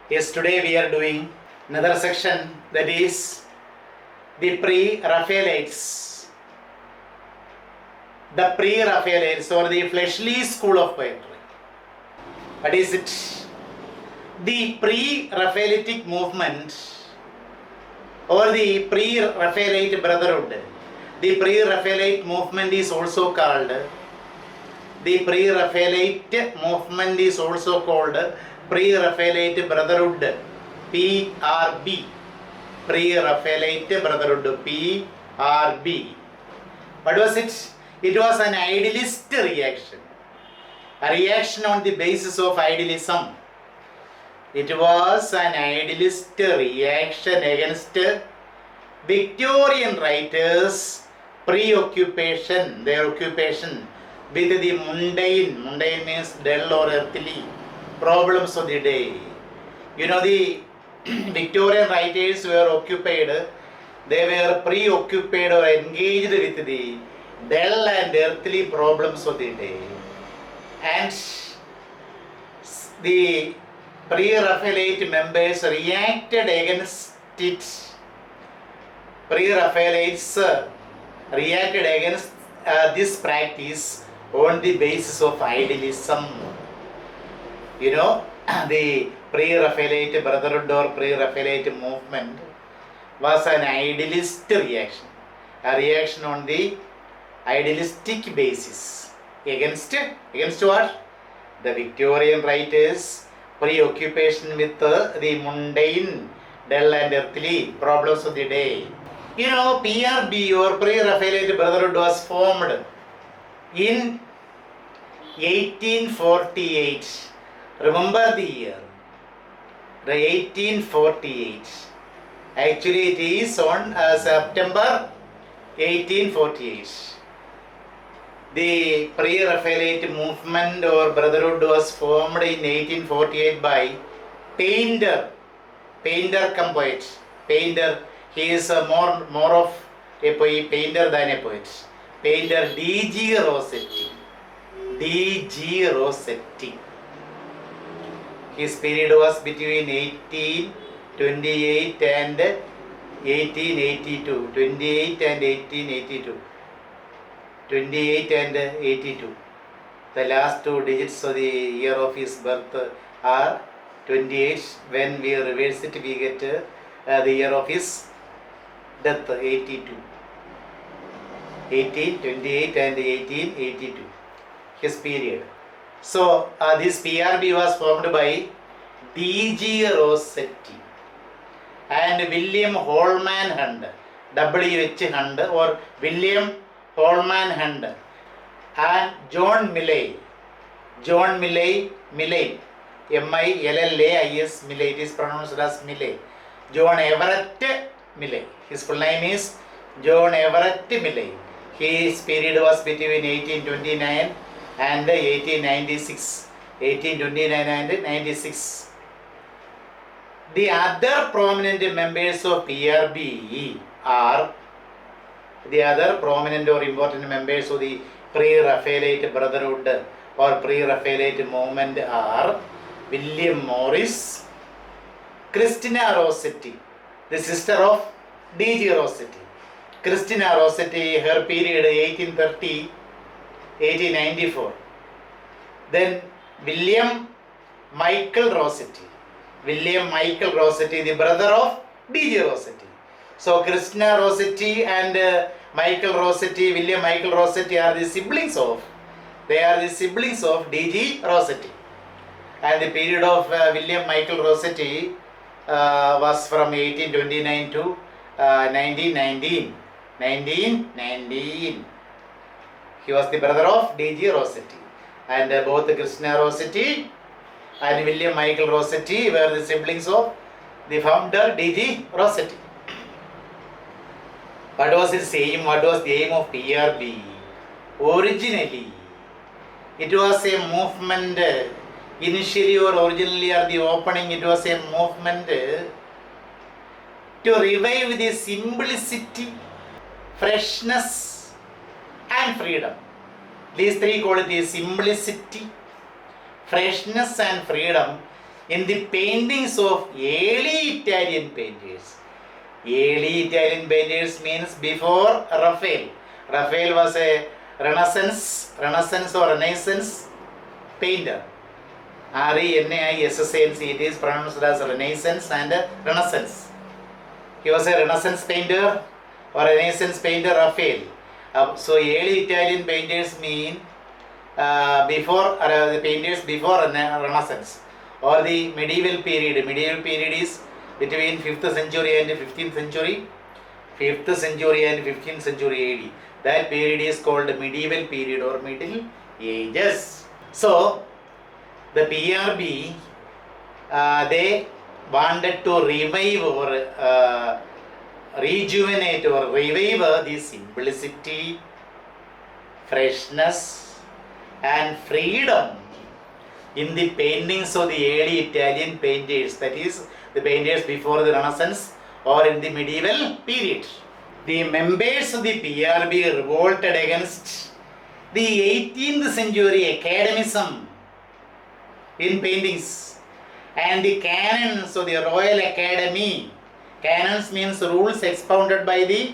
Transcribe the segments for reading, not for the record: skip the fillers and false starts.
Yes, today we are doing another section, that is the Pre-Raphaelites. The Pre-Raphaelites, or the fleshly school of poetry. What is it? The Pre-Raphaelitic movement, or the Pre-Raphaelite Brotherhood. The Pre-Raphaelite movement is also called Pre-Raphaelite Brotherhood, P.R.B. Pre-Raphaelite Brotherhood, P.R.B. What was it? It was an idealist reaction. A reaction on the basis of idealism. It was an idealist reaction against Victorian writers' preoccupation, their occupation with the mundane. Mundane means dull or earthly problems of the day. You know, the Victorian writers were occupied, they were preoccupied or engaged with the dull and earthly problems of the day. And the Pre-Raphaelite members reacted against it. Pre-Raphaelites reacted against this practice on the basis of idealism. You know, the Pre-Raphaelite Brotherhood or Pre-Raphaelite movement was an idealist reaction. A reaction on the idealistic basis. Against what? The Victorian writers' preoccupation with the mundane, dull and earthly problems of the day. You know, P.R.B. or Pre-Raphaelite Brotherhood was formed in 1848. Remember the year, the 1848. Actually, it is on September 1848. The Pre-Raphaelite movement or Brotherhood was formed in 1848 by painter cum poet. Painter, he is more of a painter than a poet. Painter D.G. Rossetti. D.G. Rossetti. His period was between 1828 and 1882. 28 and 1882. 28 and 82. The last two digits of the year of his birth are 28. When we reverse it, we get the year of his death, 82. 1828 and 1882. His period. So, this PRB was formed by D.G. Rossetti and William Holman Hunt, W.H. Hunt or William Holman Hunt, and John Millais, Millais, M-I-L-L-A-I-S, Millais, it is pronounced as Millais, John Everett Millais. His full name is John Everett Millais. His period was between 1829 and 1896. 1829 and 96. The other prominent members of PRB are the other prominent or important members of the Pre-Raphaelite Brotherhood or Pre-Raphaelite movement are William Morris, Christina Rossetti, the sister of D.G. Rossetti. Christina Rossetti, her period 1830, 1894. Then William Michael Rossetti. William Michael Rossetti, the brother of D.G. Rossetti. So Christina Rossetti and William Michael Rossetti are the siblings of D.G. Rossetti. And the period of William Michael Rossetti was from 1829 to 1919. 1919. He was the brother of D.G. Rossetti. And both Christina Rossetti and William Michael Rossetti were the siblings of the founder D.G. Rossetti. What was his aim? What was the aim of PRB? Originally, it was a movement, initially or originally at the opening, it was a movement to revive the simplicity, freshness and freedom. These three qualities, simplicity, freshness and freedom, in the paintings of early Italian painters. Early Italian painters means before Raphael. Raphael was a Renaissance or Renaissance painter. Renaissance, it is pronounced as Renaissance and Renaissance. He was a Renaissance painter or Renaissance painter, Raphael. So early Italian painters mean before the painters before Renaissance or the medieval period. Medieval period is between 5th century and 15th century. 5th century and 15th century AD. That period is called medieval period or Middle Ages. So the PRB, they wanted to revive or rejuvenate or revive the simplicity, freshness and freedom in the paintings of the early Italian painters, that is the painters before the Renaissance or in the medieval period. The members of the PRB revolted against the 18th century academism in paintings and the canons of the Royal Academy. Canons means rules expounded by the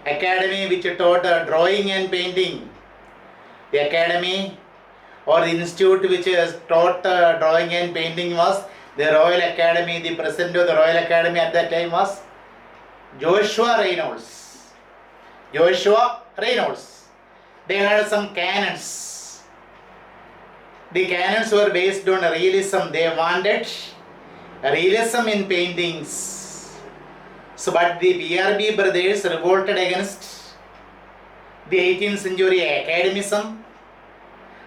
academy which taught drawing and painting. The academy or the institute which has taught drawing and painting was the Royal Academy. The president of the Royal Academy at that time was Joshua Reynolds. They had some canons. The canons were based on realism. They wanted realism in paintings. So, but the PRB brothers revolted against the 18th century academism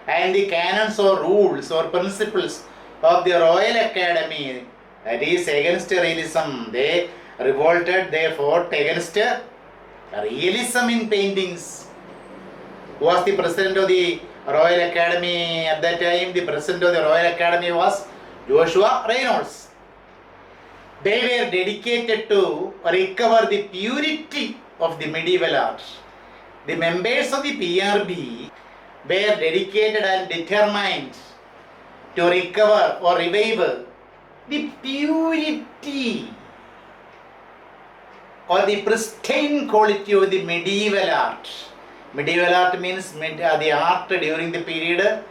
and the canons or rules or principles of the Royal Academy, that is against realism. They revolted, they fought against realism in paintings. Who was the president of the Royal Academy at that time? The president of the Royal Academy was Joshua Reynolds. They were dedicated to recover the purity of the medieval art. The members of the PRB were dedicated and determined to recover or revive the purity or the pristine quality of the medieval art. Medieval art means the art during the period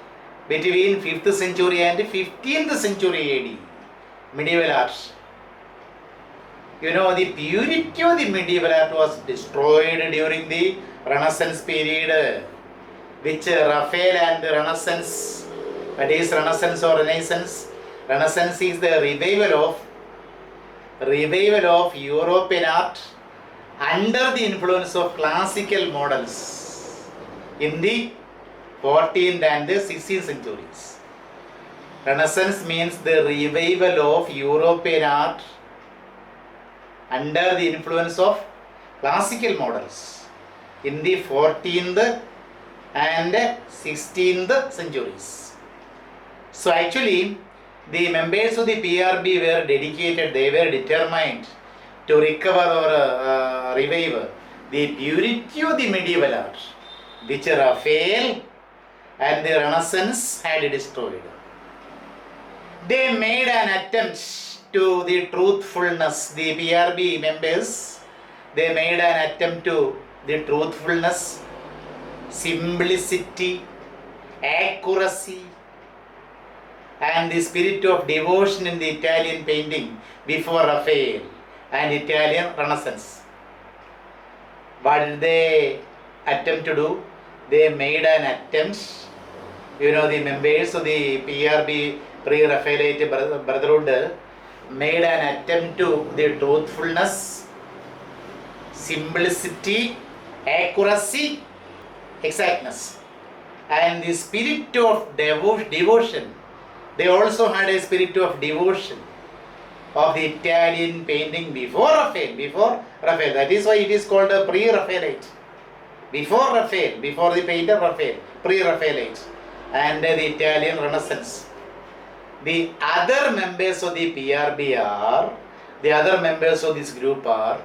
between 5th century and 15th century AD. Medieval art. You know, the purity of the medieval art was destroyed during the Renaissance period, which Raphael and the Renaissance, that is Renaissance or Renaissance. Renaissance is the revival of European art under the influence of classical models in the 14th and the 16th centuries. Renaissance means the revival of European art under the influence of classical models in the 14th and 16th centuries. So actually, the members of the PRB were dedicated, they were determined to recover or revive the purity of the medieval art, which Raphael and the Renaissance had destroyed. They made an attempt to the truthfulness, the PRB members, they made an attempt to the truthfulness, simplicity, accuracy, and the spirit of devotion in the Italian painting before Raphael and Italian Renaissance. What did they attempt to do? They made an attempt, you know, the members of the PRB Pre-Raphaelite Brotherhood made an attempt to the truthfulness, simplicity, accuracy, exactness, and the spirit of devotion. They also had a spirit of devotion of the Italian painting before Raphael. That is why it is called a Pre-Raphaelite. Before Raphael, before the painter Raphael, Pre-Raphaelite, and the Italian Renaissance. The other members of the PRB are, the other members of this group are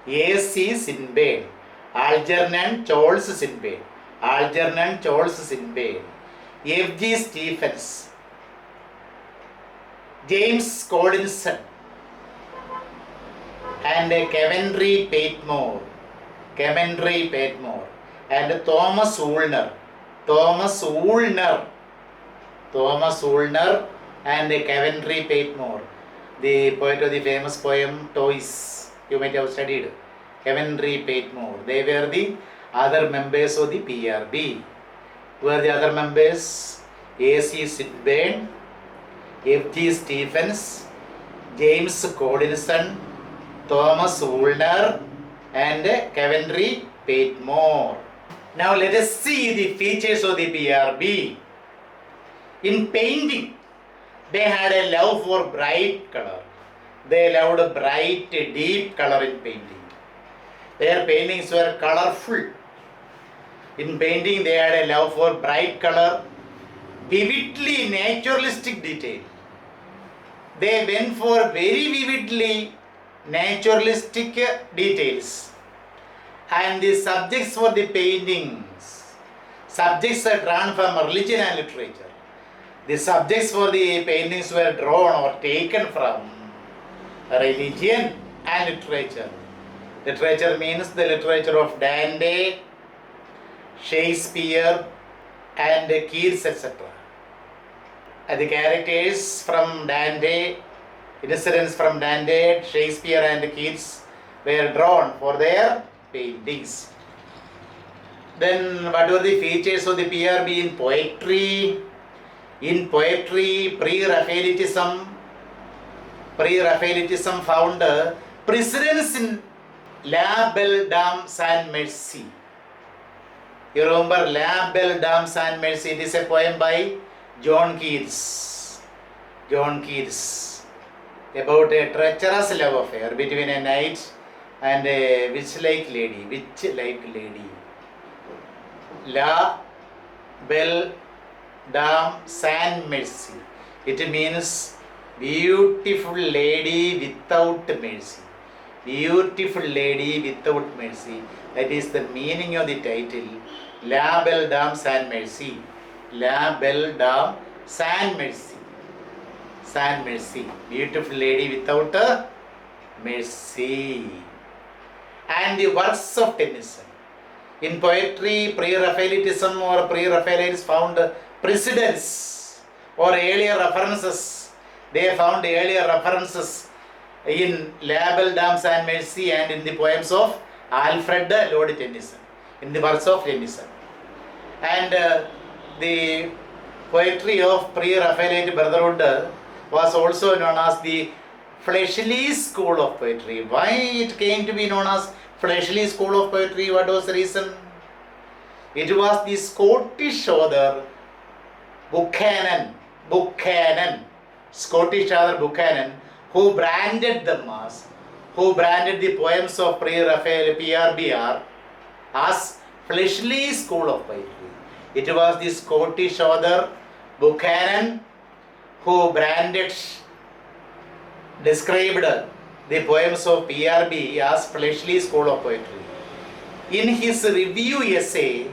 A.C. Swinburne, Algernon Charles Swinburne, F.G. Stephens, James Collinson, and Coventry Patmore, and Thomas Woolner, and Coventry Patmore, the poet of the famous poem Toys. You might have studied Coventry Patmore. They were the other members of the PRB. Who are the other members? A.C. Swinburne, F.G. Stephens, James Collinson, Thomas Woolner, and Coventry Patmore. Now let us see the features of the PRB. In painting, they had a love for bright color. They loved bright, deep color in painting. Their paintings were colorful. In painting, they had a love for bright color, vividly naturalistic detail. They went for very vividly naturalistic details. And the subjects for the paintings, subjects are drawn from religion and literature. The subjects for the paintings were drawn or taken from religion and literature. Literature means the literature of Dante, Shakespeare, and Keats, etc. The characters from Dante, incidents from Dante, Shakespeare, and Keats were drawn for their paintings. Then what were the features of the PRB in poetry? In poetry, Pre-Raphaelitism found precedence in La Belle Dame Sans Merci. You remember La Belle Dame Sans Merci? It is a poem by John Keats about a treacherous love affair between a knight and a witch-like lady. La Belle Dame Sans Merci. It means beautiful lady without mercy. Beautiful lady without mercy. That is the meaning of the title. La Belle Dame Sans Merci. La Belle Dame Sans Merci. Sans Merci. Beautiful lady without mercy. And the works of Tennyson. In poetry, Pre-Raphaelitism or Pre-Raphaelites found precedents or earlier references. They found earlier references in La Belle Dame Sans Merci and in the poems of Alfred Lord Tennyson, in the works of Tennyson. And the poetry of Pre-Raphaelite Brotherhood was also known as the fleshly school of poetry. Why it came to be known as fleshly school of poetry? What was the reason? It was the Scottish author Buchanan, Scottish author Buchanan, who branded them as, who branded the poems of Pre-Raphael PRBR as fleshly school of poetry. It was the Scottish author Buchanan who described the poems of PRB as fleshly school of poetry. In his review essay,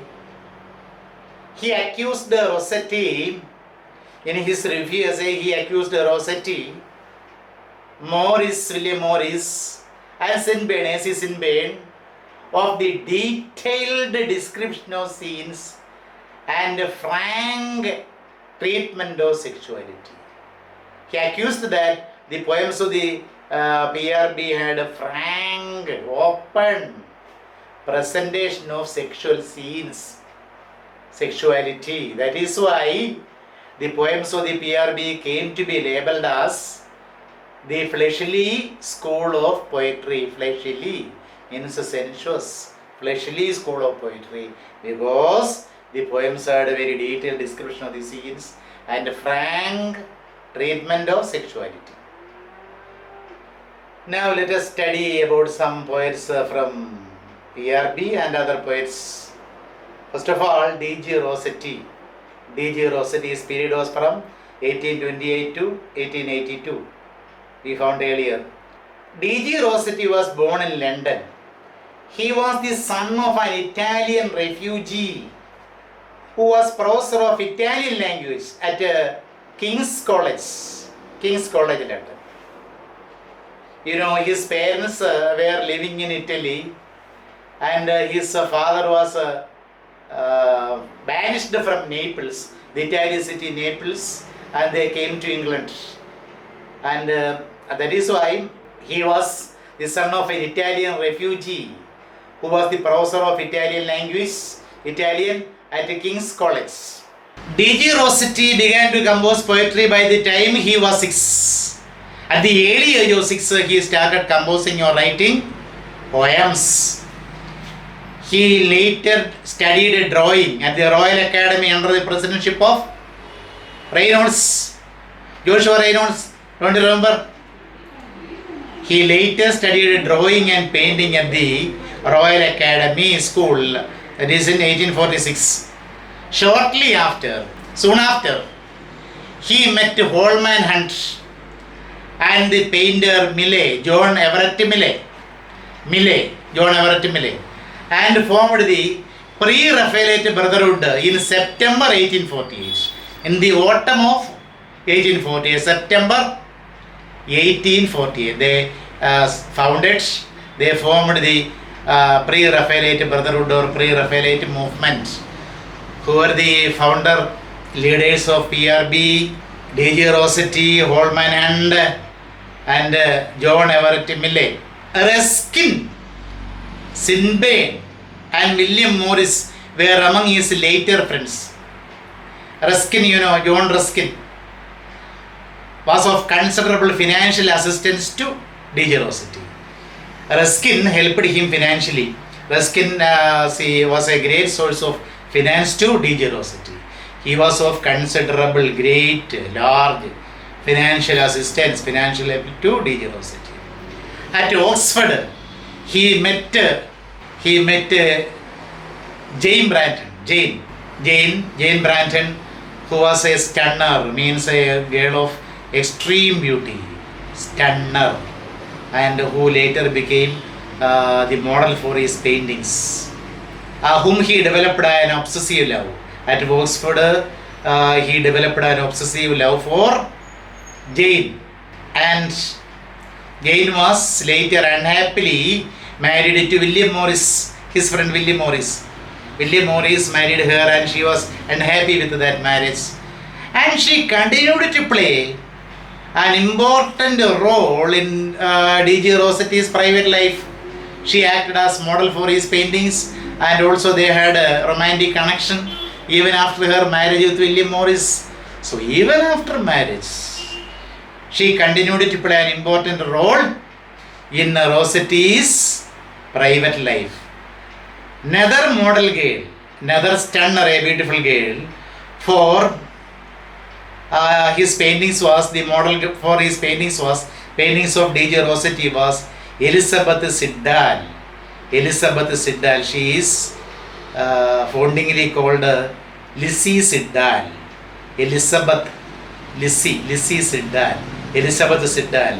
he accused Rossetti, William Morris, and Swinburne, of the detailed description of scenes and frank treatment of sexuality. He accused that the poems of the PRB had a frank, open presentation of sexual scenes, sexuality. That is why the poems of the PRB came to be labeled as the fleshly school of poetry. Fleshly means sensuous. Fleshly school of poetry, because the poems had a very detailed description of the scenes and frank treatment of sexuality. Now let us study about some poets from PRB and other poets. First of all, D.G. Rossetti. D.G. Rossetti's period was from 1828 to 1882. We found earlier. D.G. Rossetti was born in London. He was the son of an Italian refugee who was professor of Italian language at King's College, King's College, London. You know, his parents were living in Italy, and his father was banished from Naples, the Italian city Naples, and they came to England. And that is why he was the son of an Italian refugee who was the professor of Italian language, Italian at King's College. D.G. Rossetti began to compose poetry by the time he was 6. At the early age of 6, he started composing or writing poems. He later studied drawing at the Royal Academy under the presidency of Reynolds, Joshua Reynolds, don't you remember? He later studied drawing and painting at the Royal Academy School, that is in 1846. Shortly after, soon after, he met Holman Hunt and the painter John Everett Millais, and formed the Pre-Raphaelite Brotherhood in September 1848. In the autumn of 1848, September 1848, they formed the Pre-Raphaelite Brotherhood or Pre-Raphaelite movement, who were the founder leaders of P.R.B., D.G. Rossetti, Holman Hunt, and John Everett Millais. Ruskin, Swinburne, and William Morris were among his later friends. Ruskin, you know, John Ruskin, was of considerable financial assistance to D.G. Rossetti. Ruskin helped him financially. Ruskin was a great source of finance to D.G. Rossetti. He was of considerable, large financial assistance, financial help to D.G. Rossetti. At Oxford, he met Jane Branton, who was a stunner, means a girl of extreme beauty, stunner, and who later became the model for his paintings, whom he developed an obsessive love. At Oxford, he developed an obsessive love for Jane, and Jane was later unhappily married to William Morris, his friend William Morris. William Morris married her and she was unhappy with that marriage. And she continued to play an important role in D.G. Rossetti's private life. She acted as model for his paintings, and also they had a romantic connection even after her marriage with William Morris. So even after marriage, she continued to play an important role in Rossetti's private life. Another model girl, another stunner, a beautiful girl, for his paintings was, the model for his paintings was, paintings of D.G. Rossetti was Elizabeth Siddal. She is fondly called Lizzie Siddal. Elizabeth Siddal,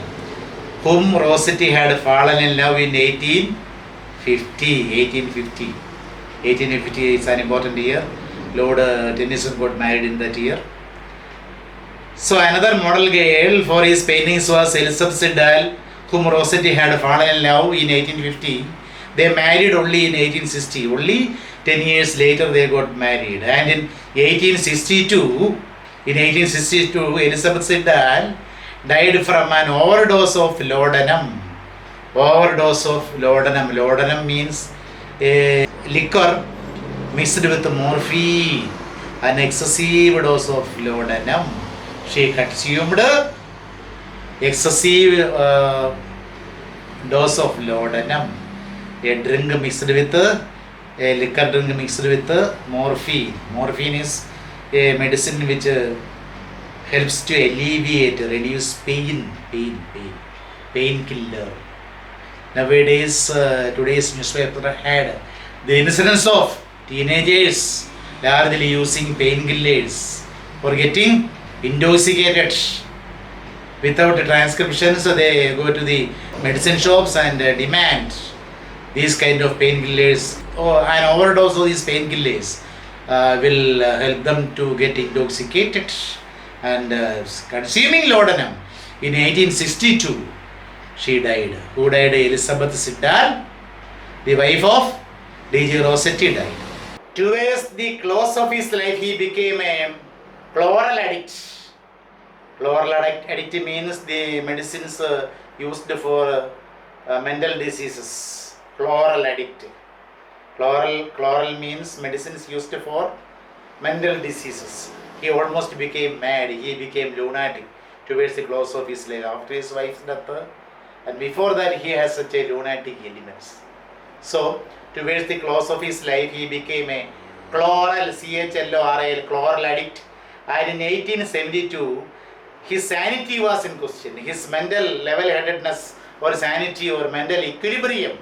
whom Rossetti had fallen in love in 1850. 1850 is an important year. Lord Tennyson got married in that year. So another model girl for his paintings was Elizabeth Siddal, whom Rossetti had fallen in love in 1850. They married only in 1860. Only 10 years later they got married. And in 1862, Elizabeth Siddal died from an overdose of laudanum. Laudanum means a liquor mixed with morphine. An excessive dose of laudanum. She consumed excessive dose of laudanum. A drink mixed with a liquor drink mixed with morphine. Morphine is a medicine which helps to alleviate, reduce painkiller. Nowadays, today's newspaper had the incidence of teenagers largely using painkillers for getting intoxicated. Without transcription, so they go to the medicine shops and demand these kind of painkillers. An overdose of these painkillers will help them to get intoxicated. And consuming laudanum In 1862, she died. Who died? Elizabeth Siddal, the wife of D.G. Rossetti, died. Towards the close of his life, he became a chloral addict. Chloral addict means the medicines used for mental diseases. Chloral addict. Chloral means medicines used for mental diseases. He almost became mad. He became lunatic towards the close of his life after his wife's death. And before that, he has such a lunatic elements. So, towards the close of his life, he became a chloral, CHLORAL, chloral addict. And in 1872, his sanity was in question. His mental level-headedness or sanity or mental equilibrium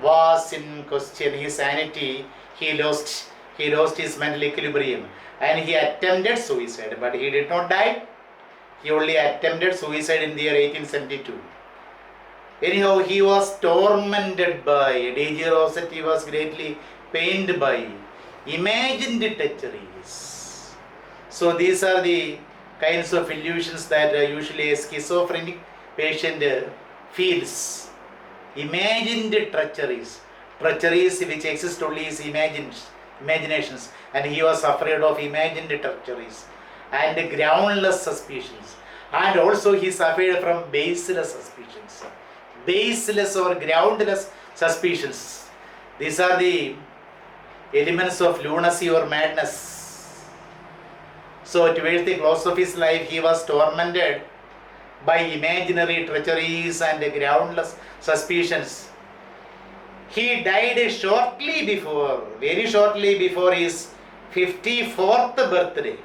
was in question. His sanity, he lost his mental equilibrium. And he attempted suicide, but he did not die. He only attempted suicide in the year 1872. Anyhow, he was tormented by, D.G. Rossetti was greatly pained by imagined treacheries. So these are the kinds of illusions that usually a schizophrenic patient feels. Imagined treacheries which exist only is imaginations, and he was afraid of imagined treacheries and groundless suspicions, and also he suffered from baseless suspicions. Baseless or groundless suspicions. These are the elements of lunacy or madness. So towards the close of his life, he was tormented by imaginary treacheries and groundless suspicions. He died very shortly before his 54th birthday,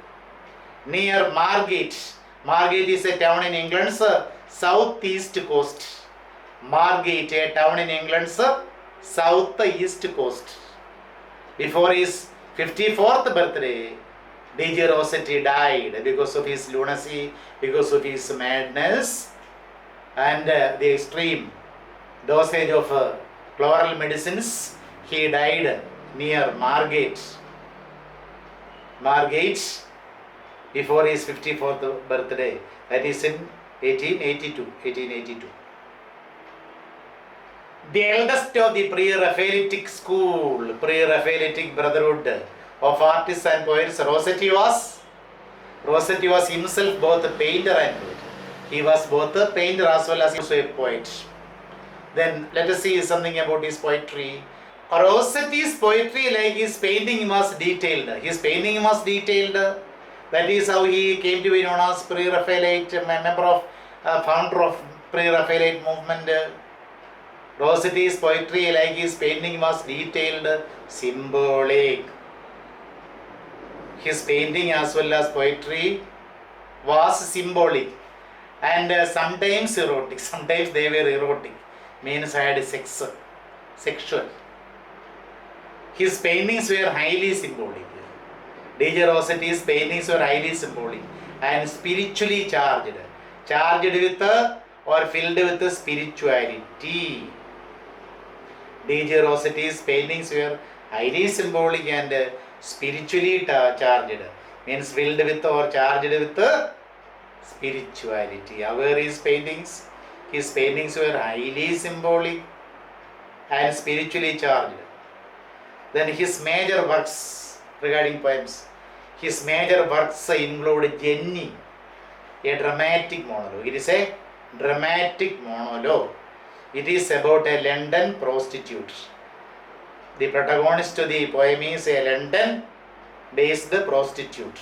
near Margate. Margate is a town in England's southeast coast. Margate, a town in England's southeast coast. Before his 54th birthday, D.G. Rossetti died because of his lunacy, because of his madness, and the extreme dosage of chloral medicines. He died near Margate before his 54th birthday. That is in 1882. The eldest of the Pre-Raphaelitic school, Pre-Raphaelitic Brotherhood of artists and poets, Rossetti was himself both a painter and poet. He was both a painter as well as also a poet. Then let us see something about his poetry. Rossetti's poetry, like his painting, was detailed. That is how he came to be known as Pre-Raphaelite, a member of, founder of Pre-Raphaelite movement. Rossetti's poetry, like his painting, was detailed, symbolic. His painting as well as poetry was symbolic and sometimes erotic. Sometimes they were erotic, means had sexual. His paintings were highly symbolic. D.G. Rossetti's paintings were highly symbolic and spiritually charged with or filled with spirituality. D.G. Rossetti's paintings were highly symbolic and spiritually charged, means filled with or charged with spirituality. How were his paintings? His paintings were highly symbolic and spiritually charged. Then his major works regarding poems. His major works include Jenny, a dramatic monologue. It is a dramatic monologue. It is about a London prostitute. The protagonist of the poem is a London-based prostitute.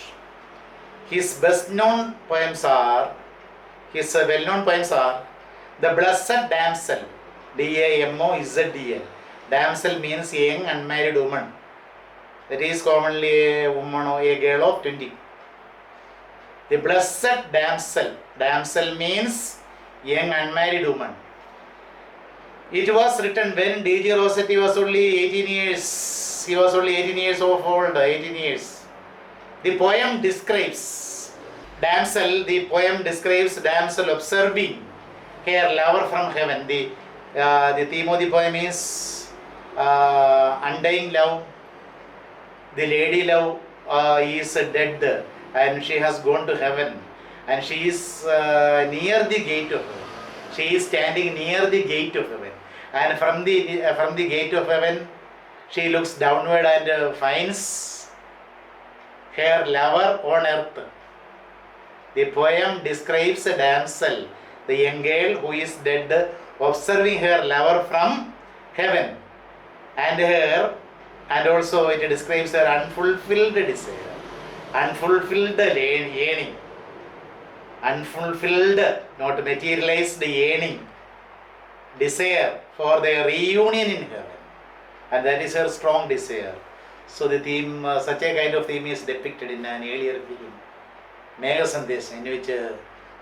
His well-known poems are The Blessed Damsel, D-A-M-O-Z-D-L. Damsel means young unmarried woman. That is commonly a woman or a girl of 20. The Blessed Damsel. Damsel means young unmarried woman. It was written when D.G. Rossetti was only 18 years. He was only 18 years old, 18 years. The poem describes damsel observing her lover from heaven. The theme of the poem is undying love. The lady love is dead and she has gone to heaven. and she is near the gate of heaven. She is standing near the gate of heaven, and from the gate of heaven, she looks downward and finds her lover on earth. The poem describes a damsel, the young girl who is dead, observing her lover from heaven, and also it describes her unfulfilled desire, unfulfilled yearning, unfulfilled, not materialized yearning, desire for their reunion in heaven, and that is her strong desire. So the theme, such a kind of theme is depicted in an earlier film, Megha Sandesh, in which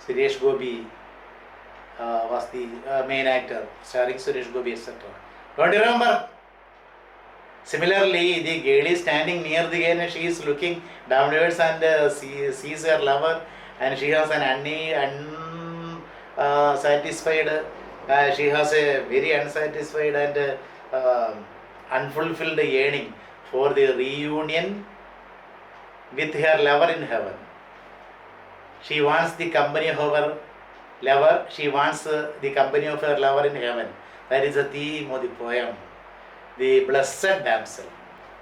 Suresh Gopi was the main actor, starring Suresh Gopi, etc. Don't you remember? Similarly, the girl is standing near the gate and she is looking downwards and sees her lover, and she has an unsatisfied, she has a very unsatisfied and unfulfilled yearning for the reunion with her lover in heaven. She wants the company of her lover. She wants the company of her lover in heaven. That is the theme of the poem, The Blessed Damsel.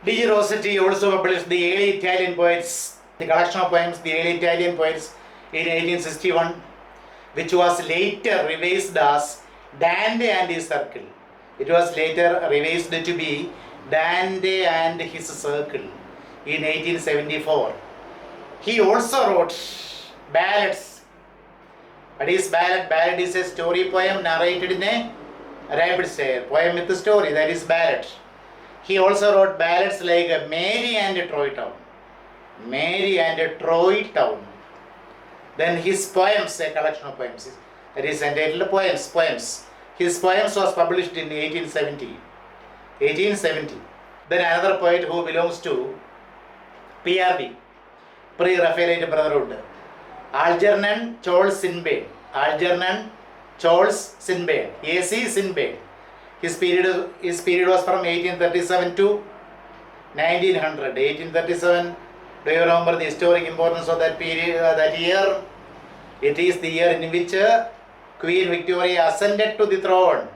D.G. Rossetti also published the early Italian poets, the collection of poems, the early Italian poets in 1861, which was later revised as Dante and his Circle. It was later revised to be Dante and his Circle in 1874. He also wrote ballads. What is ballad? Ballad is a story poem narrated in a rapid style. Poem with a story, that is ballad. He also wrote ballads like Mary and Troy Town. Mary and Troy Town. Then his poems, a collection of poems, that is entitled Poems. His poems was published in 1870. Then another poet who belongs to P.R.B., Pre-Raphaelite Brotherhood, Algernon Charles Swinburne. A.C. Swinburne. His period was from 1837 to 1900. 1837. Do you remember the historic importance of that period? That year? It is the year in which Queen Victoria ascended to the throne.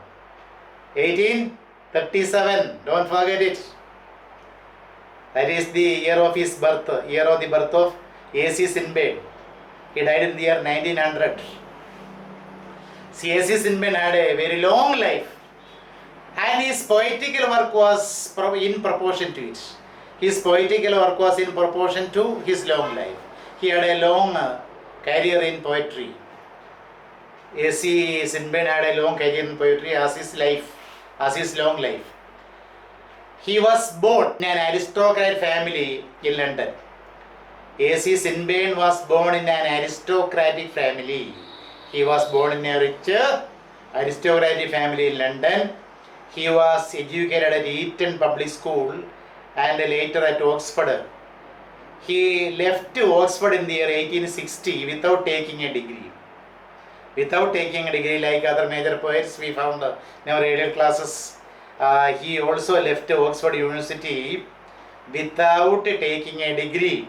1837. Don't forget it. That is the year of his birth. Year of the birth of A.C. Swinburne. He died in the year 1900. C.S.C. Swinburne had a very long life, and his poetical work was in proportion to it. His poetical work was in proportion to his long life. He had a long career in poetry. A.C. Swinburne had a long career in poetry as his long life. He was born in an aristocrat family in London. A.C. Swinburne was born in an aristocratic family. He was born in a rich aristocratic family in London. He was educated at Eton Public School and later at Oxford. He left Oxford in the year 1860 without taking a degree. Without taking a degree like other major poets we found in our earlier classes. He also left Oxford University without taking a degree.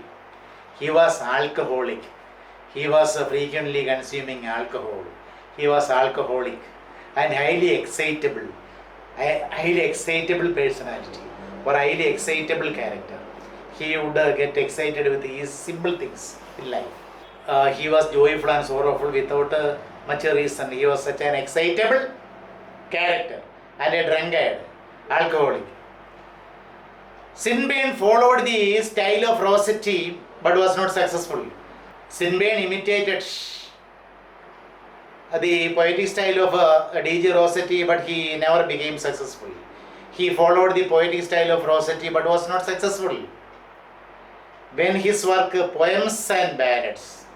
He was alcoholic. He was frequently consuming alcohol. He was alcoholic and highly excitable personality or highly excitable character. He would get excited with his simple things in life. He was joyful and sorrowful without much reason. He was such an excitable character and a drunkard, alcoholic. Swinburne followed the style of Rossetti but was not successful. Swinburne imitated the poetic style of D.G. Rossetti, but he never became successful. He followed the poetic style of Rossetti but was not successful. When his work Poems and Ballads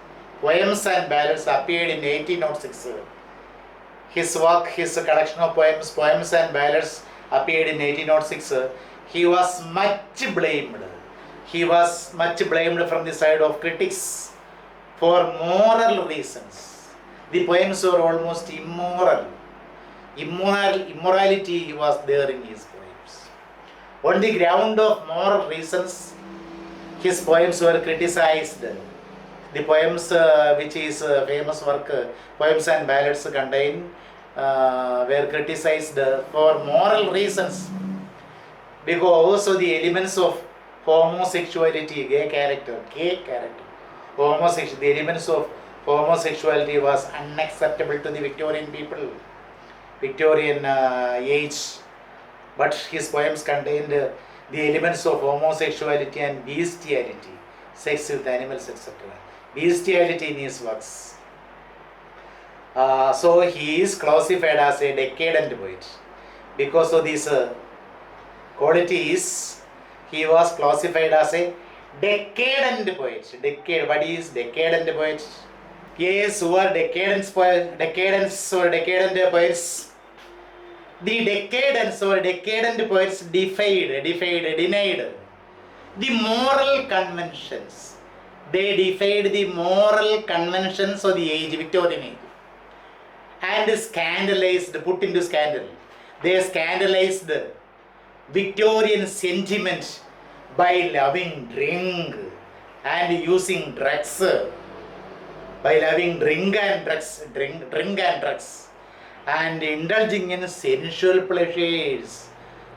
appeared in 1806, his collection of Poems and Ballads appeared in 1806, he was much blamed. He was much blamed from the side of critics for moral reasons. The poems were almost immoral. Immorality was there in his poems. On the ground of moral reasons, his poems were criticized. The poems which is famous work, poems and ballads contain were criticized for moral reasons, because also the elements of homosexuality, gay character, the elements of homosexuality was unacceptable to the Victorian people, Victorian age. But his poems contained the elements of homosexuality and bestiality, sex with animals, etc. Bestiality in his works. So he is classified as a decadent poet. Because of these qualities, he was classified as a decadent poet. What is decadent poet? Yes, who are decadent poets? The decadents or decadent poets denied the moral conventions. They defied the moral conventions of the age, Victorian age, and scandalized, put into scandal. They scandalized Victorian sentiment by loving drink and using drugs. By loving drink and drugs, and indulging in sensual pleasures.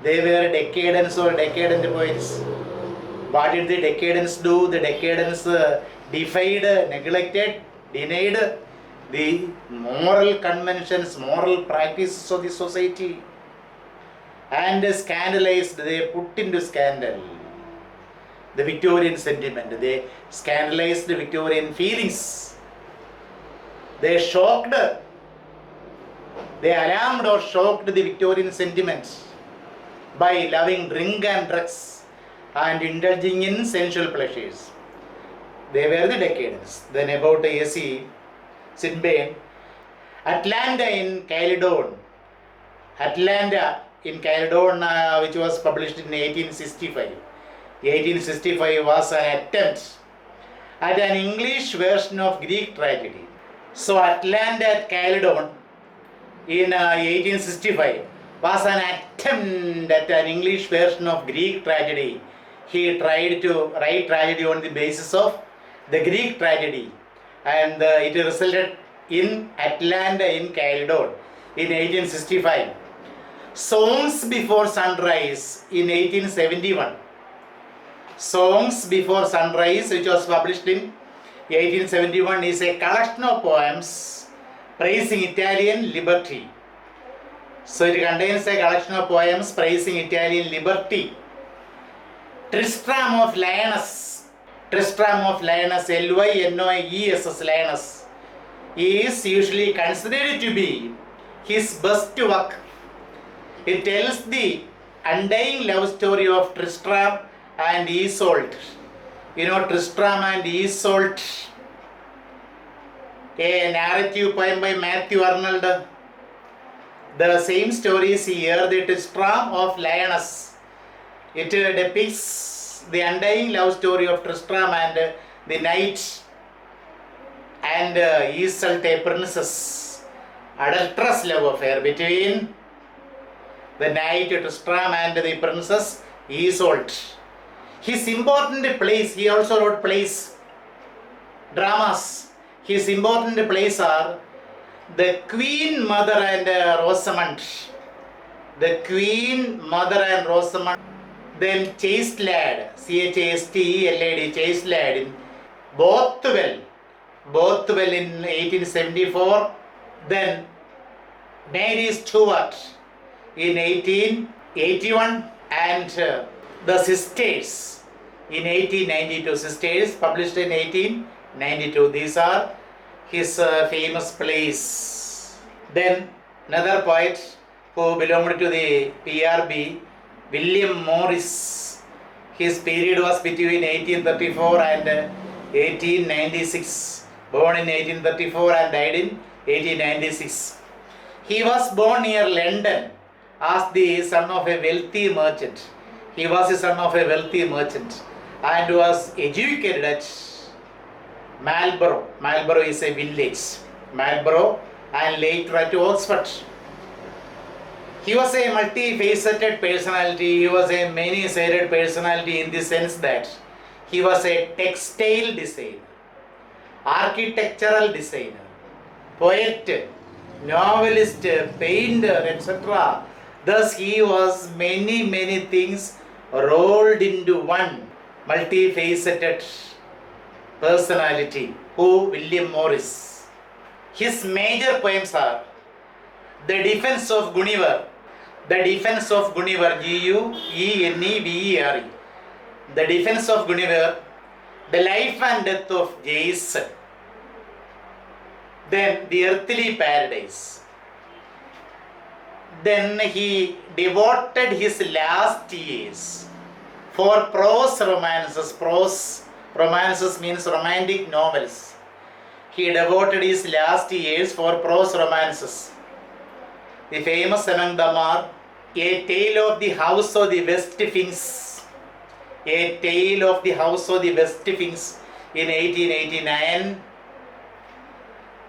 They were decadents or decadent poets. What did the decadents do? The decadents defied, neglected, denied the moral conventions, moral practices of the society, and scandalized, they put into scandal the Victorian sentiment. They scandalized the Victorian feelings. They shocked, they alarmed or shocked the Victorian sentiments by loving drink and drugs and indulging in sensual pleasures. They were the decadents. Then about A.C. Swinburne, Atlanta in Caledon, which was published in 1865. 1865 was an attempt at an English version of Greek tragedy. So Atlanta at Caledon in 1865 was an attempt at an English version of Greek tragedy. He tried to write tragedy on the basis of the Greek tragedy, and it resulted in Atlanta in Caledon in 1865. Songs Before Sunrise in 1871. Songs Before Sunrise, which was published in 1871, is a collection of poems praising Italian liberty. So it contains a collection of poems praising Italian liberty. Tristram of Lyoness, Lyoness, Lyoness, is usually considered to be his best work. It tells the undying love story of Tristram and Isolde. You know Tristram and Isolde, a narrative poem by Matthew Arnold. The same story is here, the Tristram of Lyoness. It depicts the undying love story of Tristram and the knight and Isolde, a princess. Adulterous love affair between the knight Tristram and the princess Isolde. His important plays, he also wrote plays, dramas. His important plays are The Queen, Mother and Rosamond. The Queen, Mother and Rosamond. Then Chaste Lad, Chastelad, Chaste Lad in Bothwell in 1874. Then Mary Stuart in 1881, and The Sisters in 1892. Sisters published in 1892. These are his famous plays. Then another poet who belonged to the P.R.B., William Morris. His period was between 1834 and 1896. Born in 1834 and died in 1896. He was born near London as the son of a wealthy merchant. He was the son of a wealthy merchant and was educated at Marlborough. Marlborough is a village. Marlborough, and later at Oxford. He was a multifaceted personality. He was a many-sided personality in the sense that he was a textile designer. architectural designer, poet, novelist, painter, etc. Thus he was many things rolled into one multifaceted personality. Who? William Morris. His major poems are The Defense of Gulliver, The Defense of Gulliver, G-U-E-N-E-V-E-R-E, The Defense of Gulliver, The Life and Death of Jason, then The Earthly Paradise. Then he devoted his last years for prose romances. Prose romances means romantic novels. He devoted his last years for prose romances. The famous among them are A Tale of the House of the West Finks, A Tale of the House of the West Finks in 1889,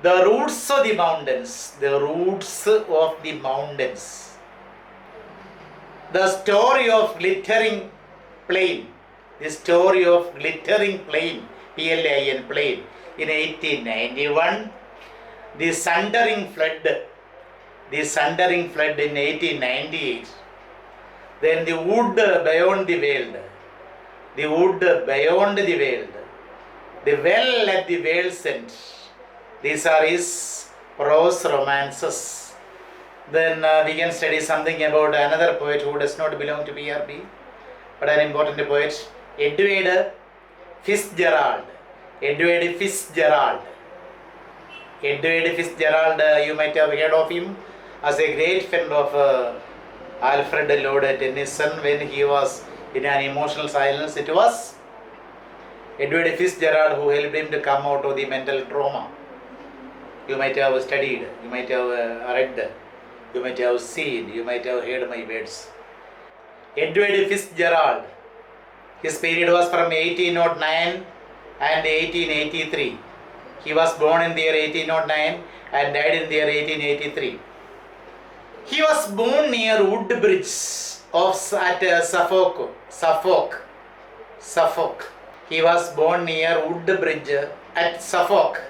The Roots of the Mountains, The Roots of the Mountains, The Story of Glittering Plain, The Story of Glittering Plain, P-L-A-N, Plain, in 1891, The Sundering Flood, The Sundering Flood in 1898, then The Wood Beyond the World, The Wood Beyond the World, The Well at the World's End. These are his prose romances. Then we can study something about another poet who does not belong to P.R.B, but an important poet, Edward Fitzgerald. Edward Fitzgerald. Edward Fitzgerald, you might have heard of him as a great friend of Alfred Lord Tennyson. When he was in an emotional silence, it was Edward Fitzgerald who helped him to come out of the mental trauma. You might have studied, you might have read, you might have seen, you might have heard my words. Edward Fitzgerald, his period was from 1809 and 1883. He was born in the year 1809 and died in the year 1883. He was born near Woodbridge at Suffolk. He was born near Woodbridge at Suffolk.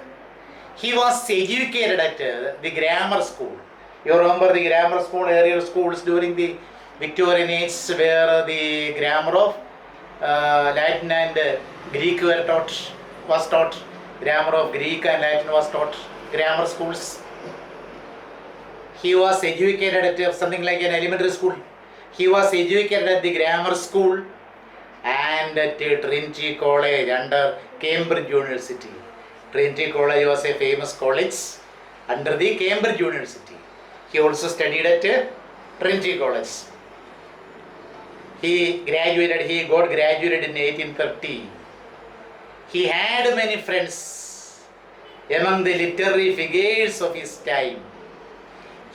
He was educated at the grammar school. You remember the grammar school, earlier schools during the Victorian age where the grammar of Latin and Greek was taught. Grammar of Greek and Latin was taught. Grammar schools. He was educated at something like an elementary school. He was educated at the grammar school and at Trinity College under Cambridge University. Trinity College was a famous college under the Cambridge University. He also studied at Trinity College. He got graduated in 1830. He had many friends among the literary figures of his time.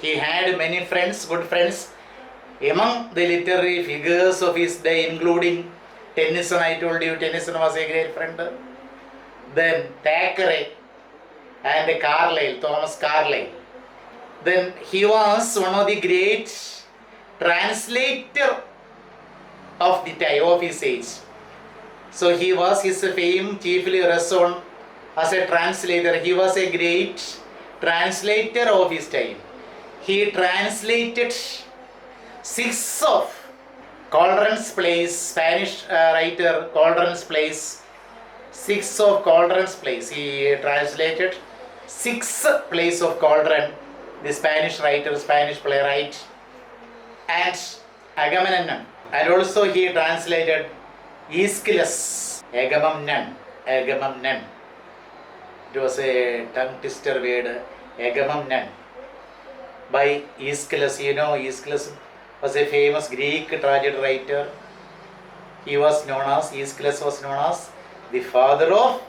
He had many friends, good friends, among the literary figures of his day, including Tennyson. I told you Tennyson was a great friend. Then Thackeray and Carlyle, Thomas Carlyle. Then he was one of the great translator of the time, of his age. So he was, his fame chiefly rests on as a translator. He was a great translator of his time. He translated 6 of Coleridge's plays, Spanish writer Coleridge's plays, 6 of Coleridge's plays. He translated 6 plays of Coleridge, the Spanish writer, Spanish playwright, and Agamemnon. And also he translated Aeschylus, Agamemnon. It was a tongue twister word, Agamemnon, by Aeschylus. You know, Aeschylus was a famous Greek tragedy writer. Aeschylus was known as the father of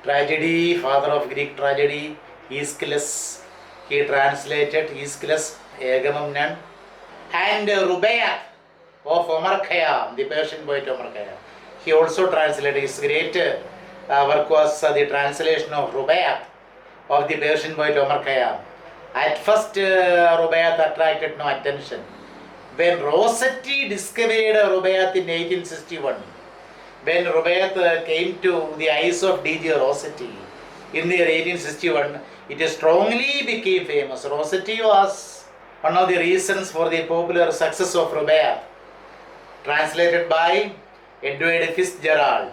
tragedy, father of Greek tragedy, Aeschylus. He translated Aeschylus, Agamemnon, and Rubaiyat of Omar Khayyam, the Persian poet Omar Khayyam. He also translated, his great work was the translation of Rubaiyat of the Persian poet Omar Khayyam. At first, Rubaiyat attracted no attention. When Rossetti discovered Rubaiyat in 1861, when Robert came to the eyes of D.G. Rossetti in the year 1861, it strongly became famous. Rossetti was one of the reasons for the popular success of Robert, translated by Edward Fitzgerald.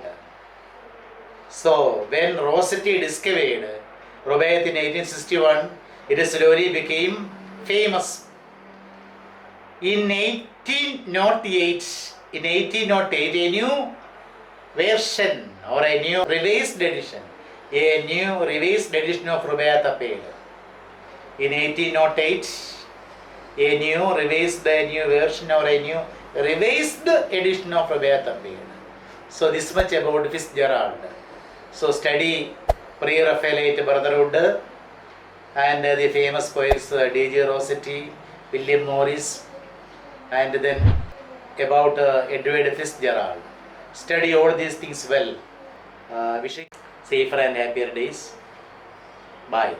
So, when Rossetti discovered Robert in 1861, it slowly became famous. In 1808, a new version or a new revised edition of Robert appeared. In 1808, a new version or a new revised edition of Robert appeared. So this much about Fitzgerald. So study Pre-Raphaelite Brotherhood and the famous poets D.G. Rossetti, William Morris, and then about Edward Fitzgerald. Study all these things well. Wishing safer and happier days. Bye.